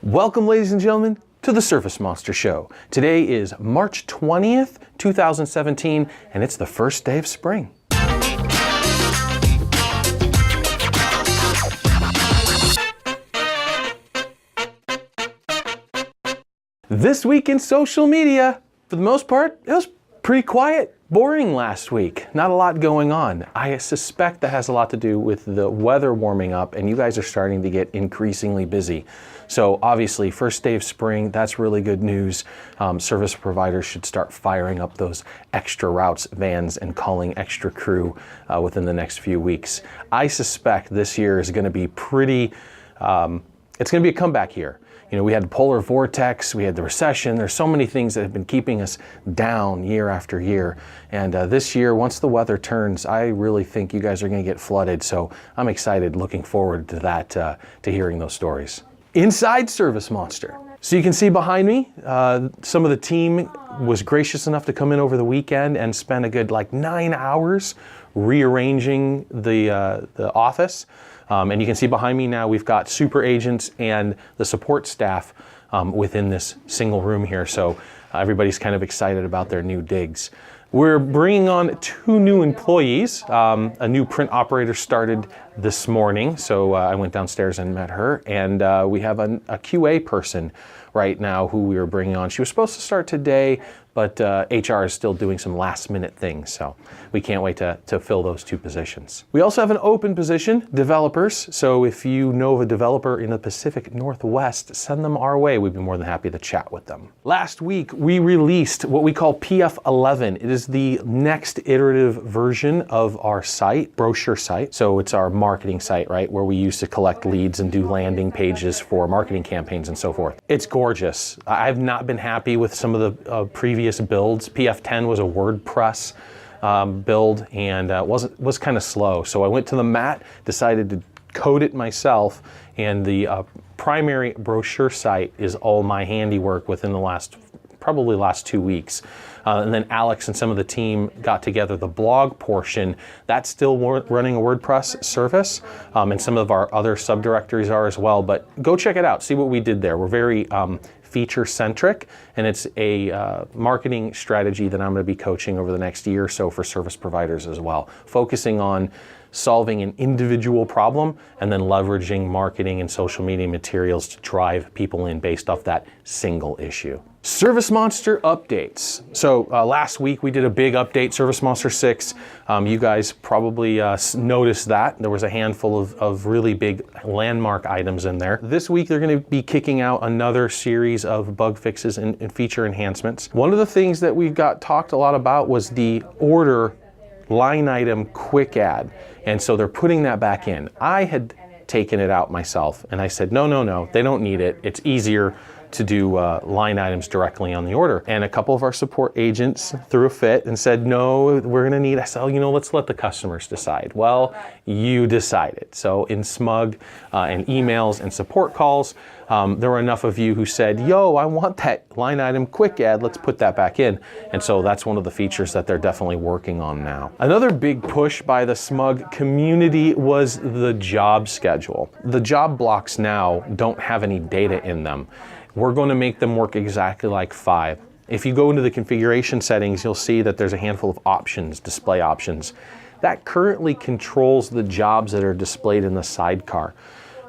Welcome, ladies and gentlemen, to the ServiceMonster Show. Today is March 20th, 2017, and it's the first day of spring. This week in social media, for the most part, it was pretty quiet, boring last week. Not a lot going on. I suspect that has a lot to do with the weather warming up and you guys are starting to get increasingly busy. So obviously, first day of spring, that's really good news. Service providers should start firing up those extra routes, vans, and calling extra crew within the next few weeks. I suspect this year is going to be pretty, it's going to be a comeback year. You know, we had the polar vortex, we had the recession. There's so many things that have been keeping us down year after year. And this year, once the weather turns, I really think you guys are going to get flooded. So I'm excited, looking forward to that, to hearing those stories. Inside ServiceMonster. So you can see behind me, some of the team was gracious enough to come in over the weekend and spend a good 9 hours rearranging the office. And you can see behind me now we've got super agents and the support staff within this single room here. So everybody's kind of excited about their new digs. We're bringing on 2 new employees. A new print operator started this morning, so I went downstairs and met her. And we have a QA person right now who we are bringing on. She was supposed to start today, but HR is still doing some last minute things, so we can't wait to fill those 2 positions. We also have an open position, developers, so if you know of a developer in the Pacific Northwest, send them our way. We'd be more than happy to chat with them. Last week, we released what we call PF11. It is the next iterative version of our site, brochure site. So it's our marketing site, right, where we used to collect leads and do landing pages for marketing campaigns and so forth. It's gorgeous. I've not been happy with some of the previous builds. PF10 was a WordPress build and was kind of slow. So I went to the mat, decided to code it myself, and the primary brochure site is all my handiwork within the probably last 2 weeks. And then Alex and some of the team got together the blog portion. That's still running a WordPress service, and some of our other subdirectories are as well. But go check it out, see what we did there. We're very feature-centric, and it's a marketing strategy that I'm going to be coaching over the next year or so for service providers as well, focusing on solving an individual problem and then leveraging marketing and social media materials to drive people in based off that single issue. ServiceMonster updates. So last week we did a big update, ServiceMonster 6. You guys probably noticed that. There was a handful of really big landmark items in there. This week they're going to be kicking out another series of bug fixes and feature enhancements. One of the things that we talked a lot about was the order line item quick add. And so they're putting that back in. I had taken it out myself and I said, no, they don't need it. It's easier to do line items directly on the order. And a couple of our support agents threw a fit and said, no, we're gonna need, I said, let's let the customers decide. Well, you decided. So in smug and emails and support calls, there were enough of you who said, yo, I want that line item quick add, let's put that back in. And so that's one of the features that they're definitely working on now. Another big push by the smug community was the job schedule. The job blocks now don't have any data in them. We're going to make them work exactly like 5. If you go into the configuration settings, you'll see that there's a handful of options, display options. That currently controls the jobs that are displayed in the sidecar.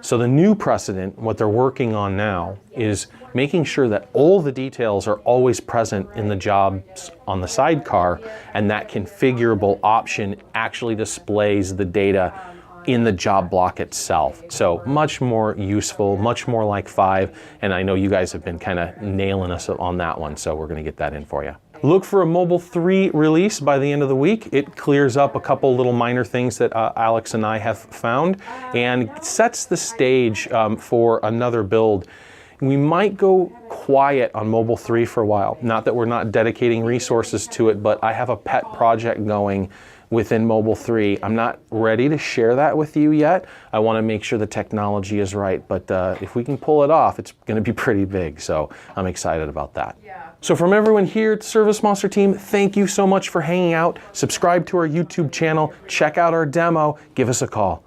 So the new precedent, what they're working on now, is making sure that all the details are always present in the jobs on the sidecar, and that configurable option actually displays the data in the job block itself. So much more useful, much more like 5, and I know you guys have been kind of nailing us on that one, so we're going to get that in for you. Look for a Mobile 3 release by the end of the week. It clears up a couple little minor things that Alex and I have found and sets the stage for another build. We might go quiet on Mobile 3 for a while. Not that we're not dedicating resources to it, but I have a pet project going within Mobile 3. I'm not ready to share that with you yet. I want to make sure the technology is right, but if we can pull it off, it's going to be pretty big, so I'm excited about that. Yeah. So from everyone here at the ServiceMonster team, thank you so much for hanging out. Subscribe to our YouTube channel, check out our demo, give us a call.